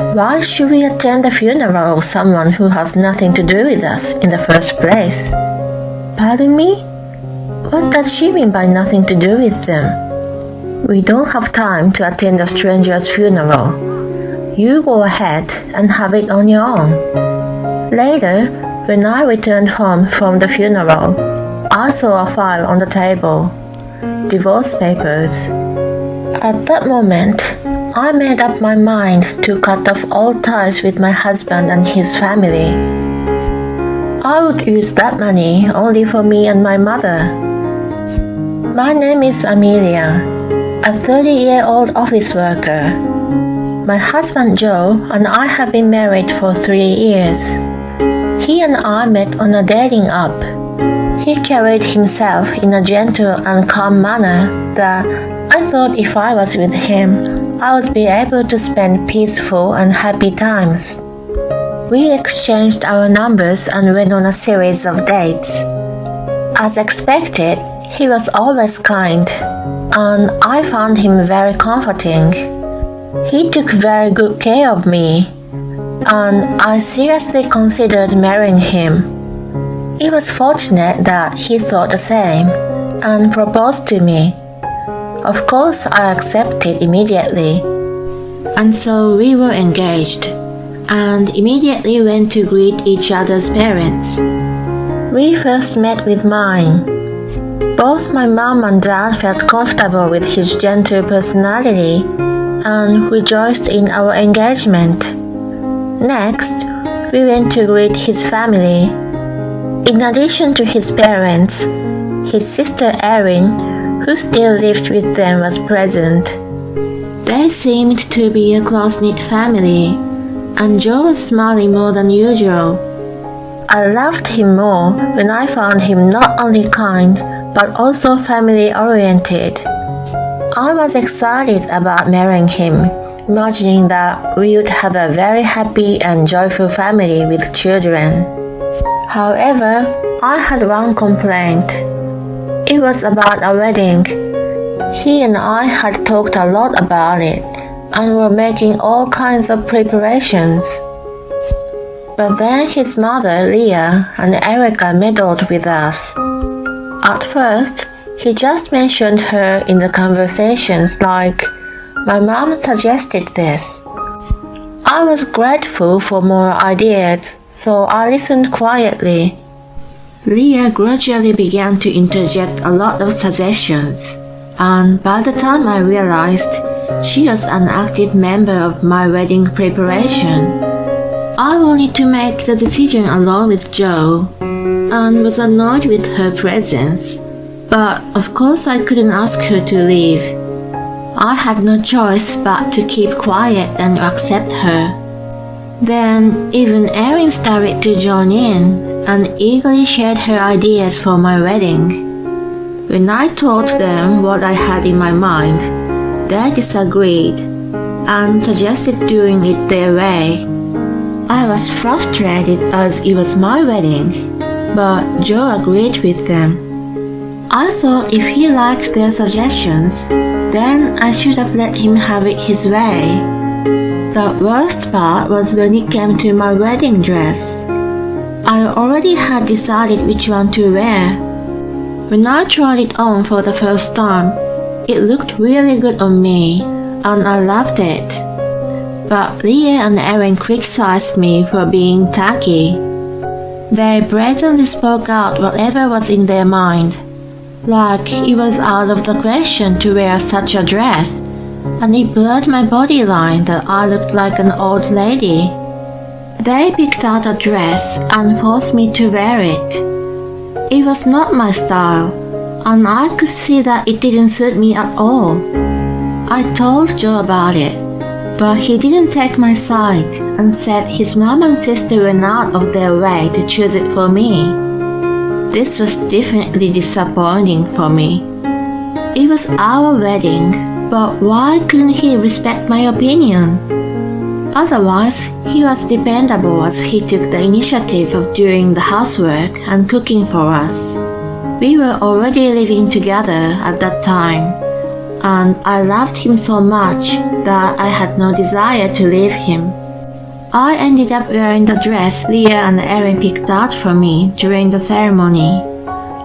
Why should we attend the funeral of someone who has nothing to do with us in the first place? Pardon me? What does she mean by nothing to do with them? We don't have time to attend a stranger's funeral. You go ahead and have it on your own. Later, when I returned home from the funeral, I saw a file on the table. Divorce papers. At that moment, I made up my mind to cut off all ties with my husband and his family. I would use that money only for me and my mother. My name is Amelia, a 30-year-old office worker. My husband Joe and I have been married for 3 years. He and I met on a dating app. He carried himself in a gentle and calm manner that I thought if I was with him, I would be able to spend peaceful and happy times. We exchanged our numbers and went on a series of dates. As expected, he was always kind, and I found him very comforting. He took very good care of me, and I seriously considered marrying him. It was fortunate that he thought the same and proposed to me. Of course, I accepted immediately, and so we were engaged and immediately went to greet each other's parents. We first met with mine. Both my mom and dad felt comfortable with his gentle personality and rejoiced in our engagement. Next, we went to greet his family. In addition to his parents, his sister Erin, who still lived with them, was present. They seemed to be a close-knit family, and Joe was smiling more than usual. I loved him more when I found him not only kind, but also family-oriented. I was excited about marrying him, imagining that we would have a very happy and joyful family with children. However, I had one complaint. It was about a wedding. He and I had talked a lot about it and were making all kinds of preparations. But then his mother, Leah, and Erica meddled with us. At first, he just mentioned her in the conversations like, "My mom suggested this." I was grateful for more ideas, so I listened quietly. Leah gradually began to interject a lot of suggestions, and by the time I realized, she was an active member of my wedding preparation. I wanted to make the decision along with Joe, and was annoyed with her presence, but of course I couldn't ask her to leave. I had no choice but to keep quiet and accept her. Then even Erin started to join in and eagerly shared her ideas for my wedding. When I told them what I had in my mind, they disagreed and suggested doing it their way. I was frustrated as it was my wedding, but Joe agreed with them. I thought if he liked their suggestions, then I should have let him have it his way. The worst part was when it came to my wedding dress. I already had decided which one to wear. When I tried it on for the first time, it looked really good on me, and I loved it. But Leah and Erin criticized me for being tacky. They brazenly spoke out whatever was in their mind, like it was out of the question to wear such a dress, and it blurred my body line that I looked like an old lady. They picked out a dress and forced me to wear it. It was not my style, and I could see that it didn't suit me at all. I told Joe about it, but he didn't take my side and said his mom and sister went out of their way to choose it for me. This was definitely disappointing for me. It was our wedding, but why couldn't he respect my opinion? Otherwise, he was dependable as he took the initiative of doing the housework and cooking for us. We were already living together at that time, and I loved him so much that I had no desire to leave him. I ended up wearing the dress Leah and Erin picked out for me during the ceremony,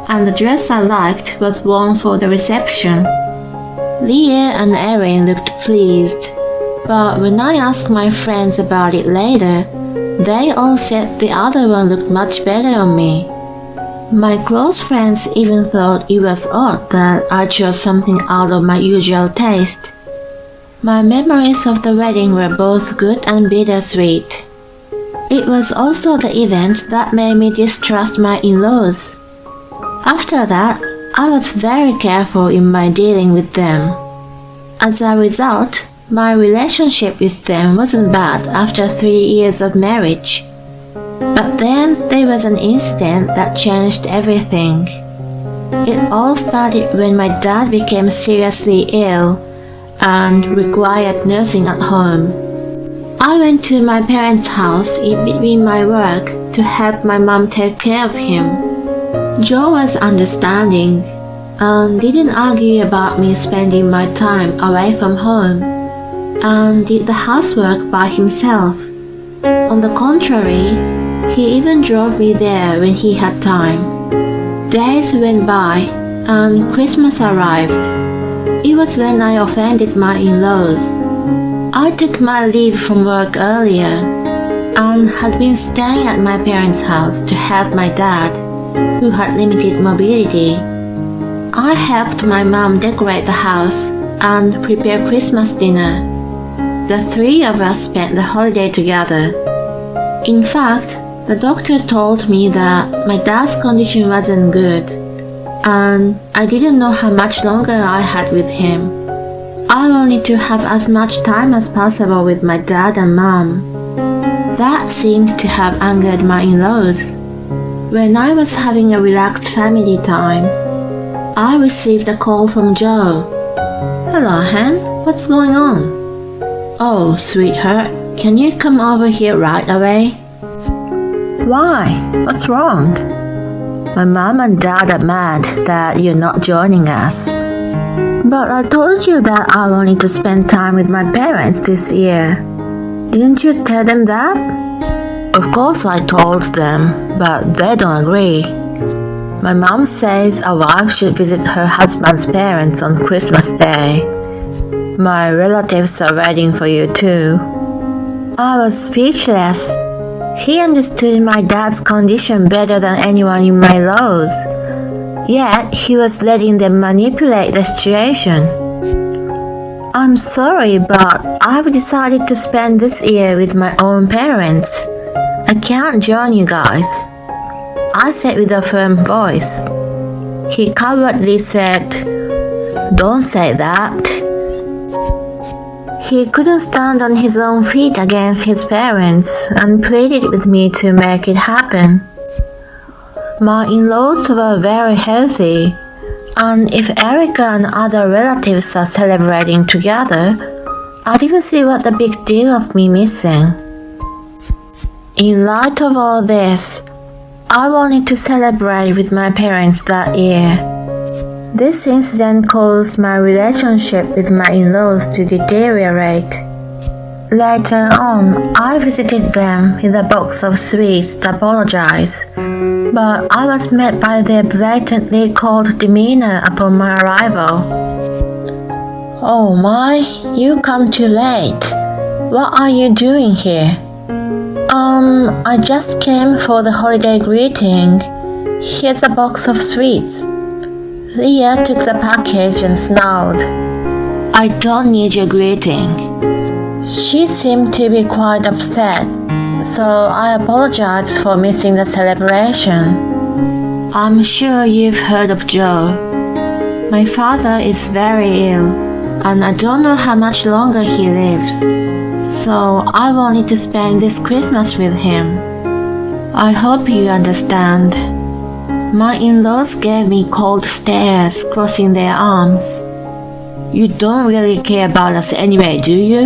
and the dress I liked was worn for the reception. Leah and Erin looked pleased, but when I asked my friends about it later, they all said the other one looked much better on me. My close friends even thought it was odd that I chose something out of my usual taste. My memories of the wedding were both good and bittersweet. It was also the event that made me distrust my in-laws. After that, I was very careful in my dealing with them. As a result, my relationship with them wasn't bad after 3 years of marriage. But then there was an incident that changed everything. It all started when my dad became seriously ill and required nursing at home. I went to my parents' house in between my work to help my mom take care of him. Joe was understanding and didn't argue about me spending my time away from home and did the housework by himself. On the contrary, he even drove me there when he had time. Days went by and Christmas arrived. It was when I offended my in-laws. I took my leave from work earlier and had been staying at my parents' house to help my dad, who had limited mobility. I helped my mom decorate the house and prepare Christmas dinner. The three of us spent the holiday together. In fact, the doctor told me that my dad's condition wasn't good, and I didn't know how much longer I had with him. I wanted to have as much time as possible with my dad and mom. That seemed to have angered my in-laws. When I was having a relaxed family time, I received a call from Joe. "Hello, Hen. What's going on?" "Oh, sweetheart, can you come over here right away?" "Why? What's wrong?" "My mom and dad are mad that you're not joining us." "But I told you that I wanted to spend time with my parents this year. Didn't you tell them that?" "Of course I told them, but they don't agree. My mom says a wife should visit her husband's parents on Christmas Day. My relatives are waiting for you too." I was speechless. He understood my dad's condition better than anyone in my laws, yet he was letting them manipulate the situation. "I'm sorry, but I've decided to spend this year with my own parents. I can't join you guys," I said with a firm voice. He cowardly said, "Don't say that." He couldn't stand on his own feet against his parents and pleaded with me to make it happen. My in-laws were very healthy, and if Erica and other relatives are celebrating together, I didn't see what the big deal of me missing. In light of all this, I wanted to celebrate with my parents that year. This incident caused my relationship with my in-laws to deteriorate. Later on, I visited them with a box of sweets to apologize, but I was met by their blatantly cold demeanor upon my arrival. "Oh my, you come too late. What are you doing here?" I just came for the holiday greeting. Here's a box of sweets." Leah took the package and snarled, "I don't need your greeting." She seemed to be quite upset, so I apologized for missing the celebration. "I'm sure you've heard of Joe. My father is very ill, and I don't know how much longer he lives, so I wanted to spend this Christmas with him. I hope you understand." My in-laws gave me cold stares, crossing their arms. "You don't really care about us anyway, do you?"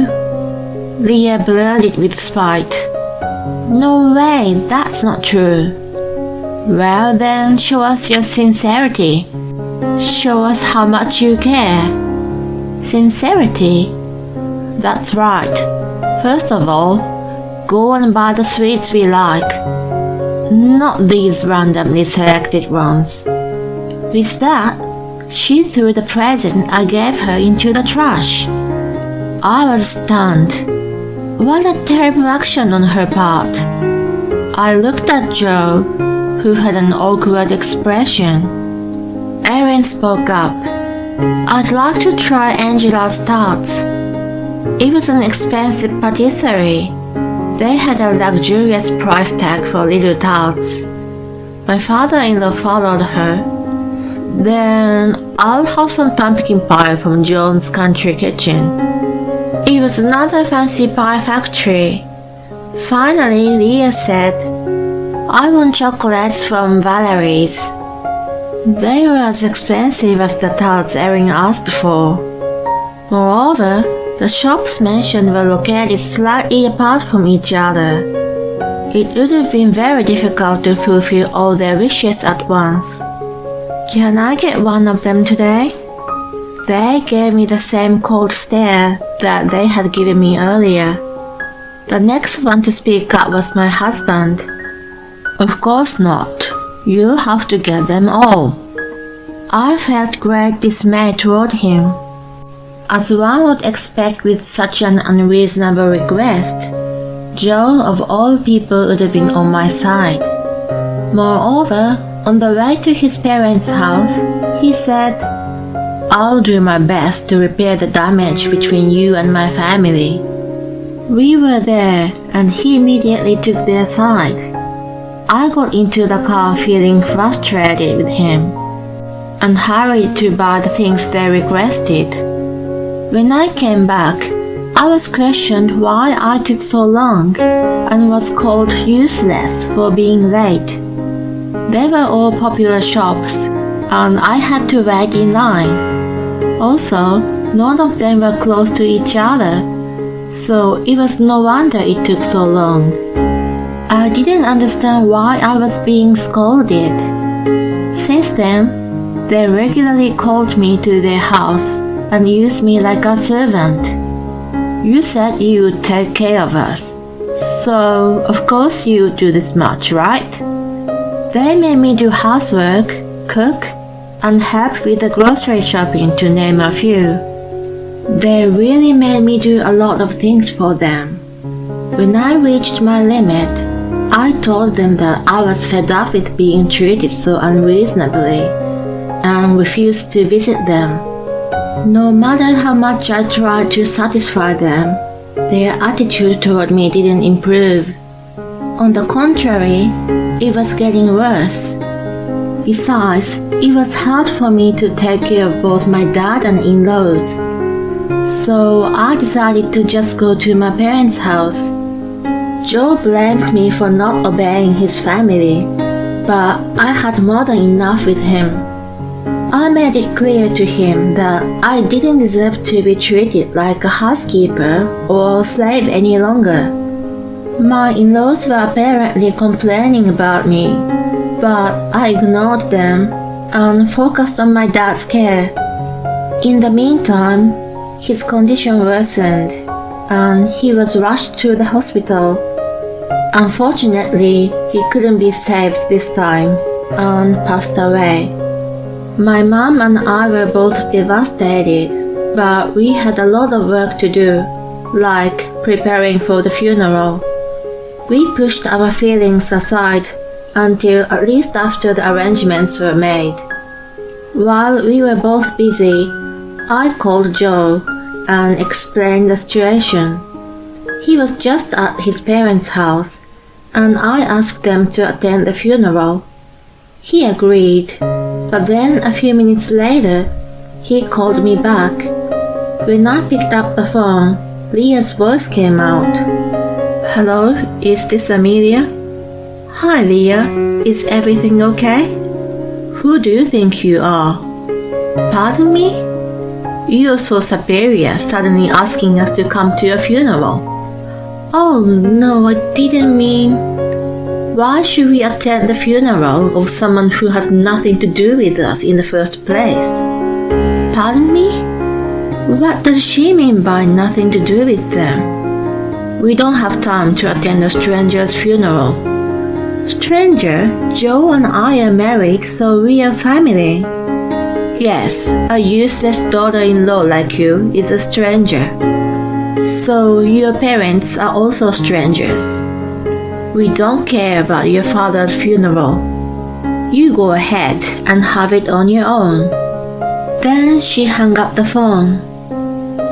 Leah blurted with spite. "No way, that's not true." "Well then, show us your sincerity. Show us how much you care." "Sincerity?" "That's right. First of all, go and buy the sweets we like. Not these randomly selected ones." With that, she threw the present I gave her into the trash. I was stunned. What a terrible action on her part. I looked at Joe, who had an awkward expression. Erin spoke up. "I'd like to try Angela's tarts." It was an expensive patisserie. They had a luxurious price tag for little tarts. My father-in-law followed her. "Then I'll have some pumpkin pie from Joan's Country Kitchen." It was another fancy pie factory. Finally, Leah said, "I want chocolates from Valerie's." They were as expensive as the tarts Erin asked for. Moreover, the shops mentioned were located slightly apart from each other. It would have been very difficult to fulfill all their wishes at once. "Can I get one of them today?" They gave me the same cold stare that they had given me earlier. The next one to speak up was my husband. "Of course not. You'll have to get them all." I felt great dismay toward him. As one would expect with such an unreasonable request, Joe of all people would have been on my side. Moreover, on the way to his parents' house, he said, "I'll do my best to repair the damage between you and my family." We were there, and he immediately took their side. I got into the car feeling frustrated with him, and hurried to buy the things they requested. When I came back, I was questioned why I took so long, and was called useless for being late. They were all popular shops, and I had to wait in line. Also, none of them were close to each other, so it was no wonder it took so long. I didn't understand why I was being scolded. Since then, they regularly called me to their house and used me like a servant. "You said you would take care of us, so of course you would do this much, right?" They made me do housework, cook, and help with the grocery shopping, to name a few. They really made me do a lot of things for them. When I reached my limit, I told them that I was fed up with being treated so unreasonably, and refused to visit them. No matter how much I tried to satisfy them, their attitude toward me didn't improve. On the contrary, it was getting worse. Besides, it was hard for me to take care of both my dad and in-laws. So I decided to just go to my parents' house. Joe blamed me for not obeying his family, but I had more than enough with him. I made it clear to him that I didn't deserve to be treated like a housekeeper or slave any longer. My in-laws were apparently complaining about me, but I ignored them and focused on my dad's care. In the meantime, his condition worsened, and he was rushed to the hospital. Unfortunately, he couldn't be saved this time and passed away. My mom and I were both devastated, but we had a lot of work to do, like preparing for the funeral. We pushed our feelings aside until at least after the arrangements were made. While we were both busy, I called Joe and explained the situation. He was just at his parents' house, and I asked them to attend the funeral. He agreed, but then a few minutes later, he called me back. When I picked up the phone, Leah's voice came out. "Hello, is this Amelia?" "Hi, Leah. Is everything okay?" "Who do you think you are?" "Pardon me?" "You're so superior, suddenly asking us to come to your funeral." "Oh, no, I didn't mean..." "Why should we attend the funeral of someone who has nothing to do with us in the first place?" "Pardon me? What does she mean by nothing to do with them?" We don't have time to attend a stranger's funeral. Stranger? Joe and I are married, so we are family. Yes, a useless daughter-in-law like you is a stranger. So your parents are also strangers. We don't care about your father's funeral. You go ahead and have it on your own. Then she hung up the phone.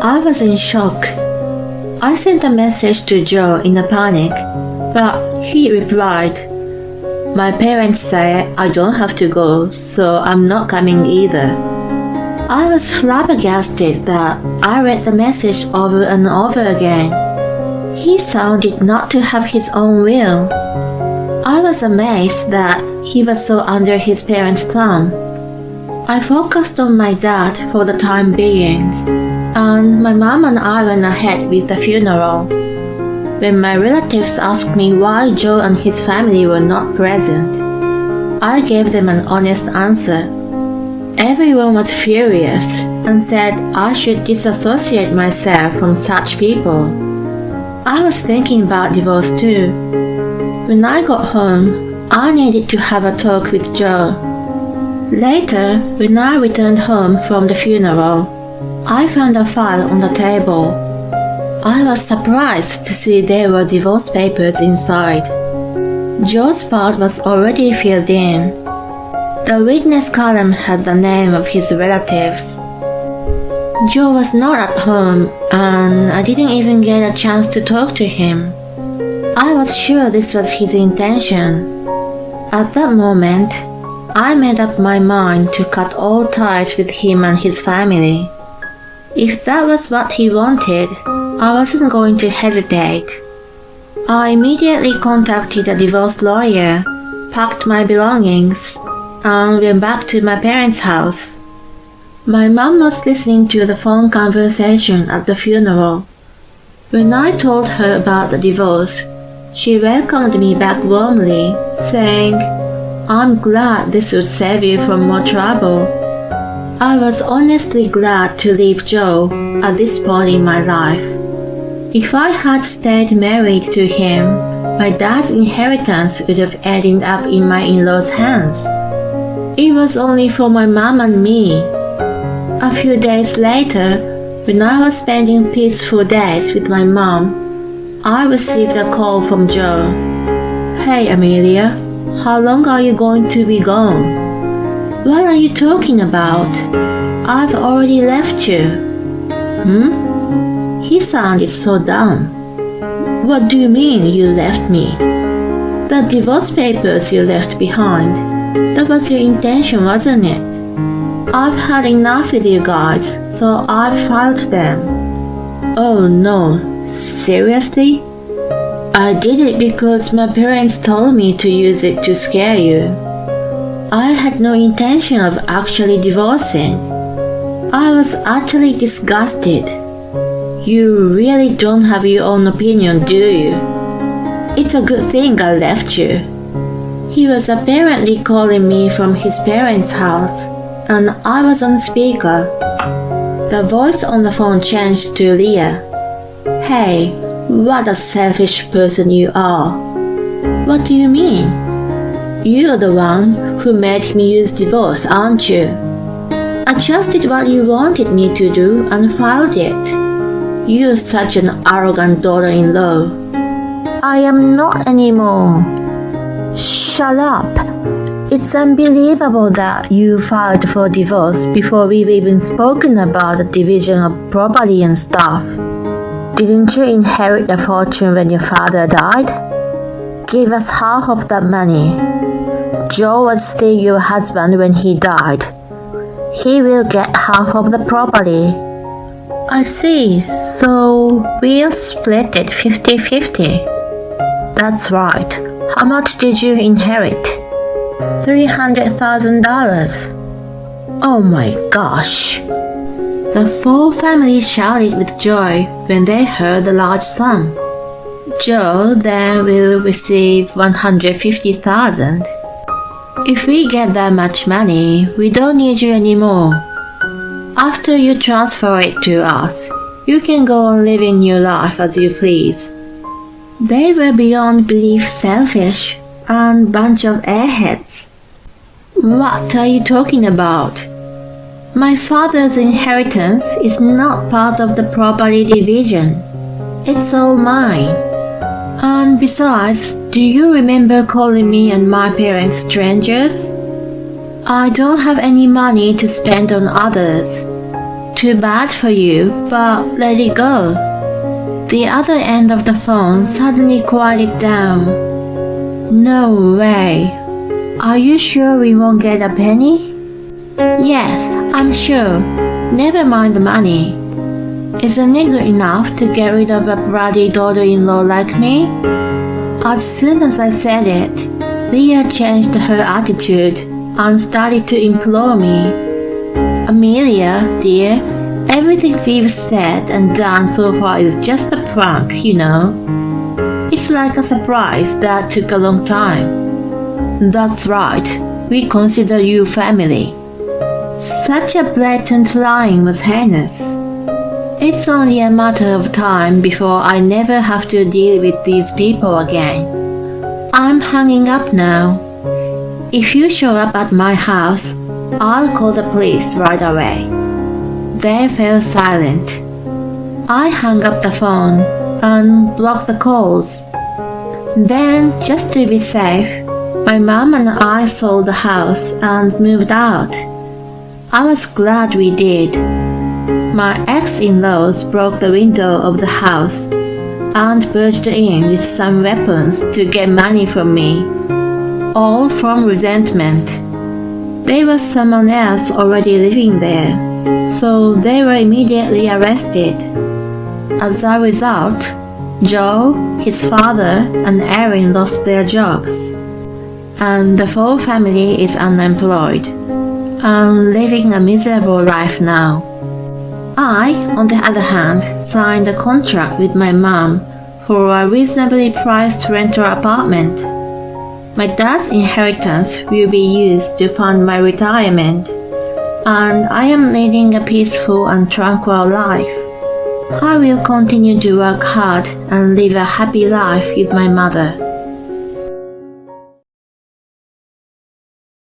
I was in shock. I sent a message to Joe in a panic, but he replied, "My parents say I don't have to go, so I'm not coming either." I was flabbergasted that I read the message over and over again. He sounded not to have his own will. I was amazed that he was so under his parents' thumb. I focused on my dad for the time being, and my mom and I went ahead with the funeral. When my relatives asked me why Joe and his family were not present, I gave them an honest answer. Everyone was furious and said I should disassociate myself from such people. I was thinking about divorce too. When I got home, I needed to have a talk with Joe. Later, when I returned home from the funeral, I found a file on the table. I was surprised to see there were divorce papers inside. Joe's part was already filled in. The witness column had the name of his relatives. Joe was not at home, and I didn't even get a chance to talk to him. I was sure this was his intention. At that moment, I made up my mind to cut all ties with him and his family. If that was what he wanted, I wasn't going to hesitate. I immediately contacted a divorce lawyer, packed my belongings, and went back to my parents' house. My mom was listening to the phone conversation at the funeral. When I told her about the divorce, she welcomed me back warmly, saying, "I'm glad this would save you from more trouble." I was honestly glad to leave Joe at this point in my life. If I had stayed married to him, my dad's inheritance would have ended up in my in-laws' hands. It was only for my mom and me. A few days later, when I was spending peaceful days with my mom, I received a call from Joe. "Hey Amelia, how long are you going to be gone?" "What are you talking about? I've already left you." He sounded so dumb. "What do you mean you left me?" "The divorce papers you left behind. That was your intention, wasn't it? I've had enough with you guys, so I've filed them." "Oh no, seriously?" "I did it because my parents told me to use it to scare you. I had no intention of actually divorcing." I was utterly disgusted. "You really don't have your own opinion, do you? It's a good thing I left you." He was apparently calling me from his parents' house, and I was on speaker. The voice on the phone changed to Leah. "Hey, what a selfish person you are." "What do you mean?" "You're the one who made me use divorce, aren't you?" "I just did what you wanted me to do and filed it." "You're such an arrogant daughter-in-law." "I am not anymore." "Shut up. It's unbelievable that you filed for divorce before we've even spoken about the division of property and stuff. Didn't you inherit a fortune when your father died? Give us half of that money. Joe was still your husband when he died. He will get half of the property." "I see, so we'll split it 50-50. "That's right. How much did you inherit?" $300,000. "Oh my gosh." The full family shouted with joy when they heard the large sum. Joe then will receive $150,000. "If we get that much money, we don't need you anymore. After you transfer it to us, you can go on living your life as you please. They were beyond belief selfish and bunch of airheads. What are you talking about? My father's inheritance is not part of the property division. It's all mine. And besides, do you remember calling me and my parents strangers? I don't have any money to spend on others. Too bad for you, but let it go. The other end of the phone suddenly quieted down. No way. Are you sure we won't get a penny? Yes, I'm sure. Never mind the money. Isn't it good enough to get rid of a bratty daughter-in-law like me? As soon as I said it, Leah changed her attitude and started to implore me. Amelia, dear, everything we've said and done so far is just a prank, you know. It's like a surprise that took a long time. That's right, we consider you family. Such a blatant lying was heinous. It's only a matter of time before I never have to deal with these people again. I'm hanging up now. If you show up at my house, I'll call the police right away. They fell silent. I hung up the phone and blocked the calls. Then, just to be safe, my mom and I sold the house and moved out. I was glad we did. My ex-in-laws broke the window of the house and burst in with some weapons to get money from me, all from resentment. There was someone else already living there, so they were immediately arrested. As a result, Joe, his father, and Erin lost their jobs, and the whole family is unemployed and living a miserable life now. I, on the other hand, signed a contract with my mom for a reasonably priced rental apartment. My dad's inheritance will be used to fund my retirement, and I am leading a peaceful and tranquil life. I will continue to work hard and live a happy life with my mother.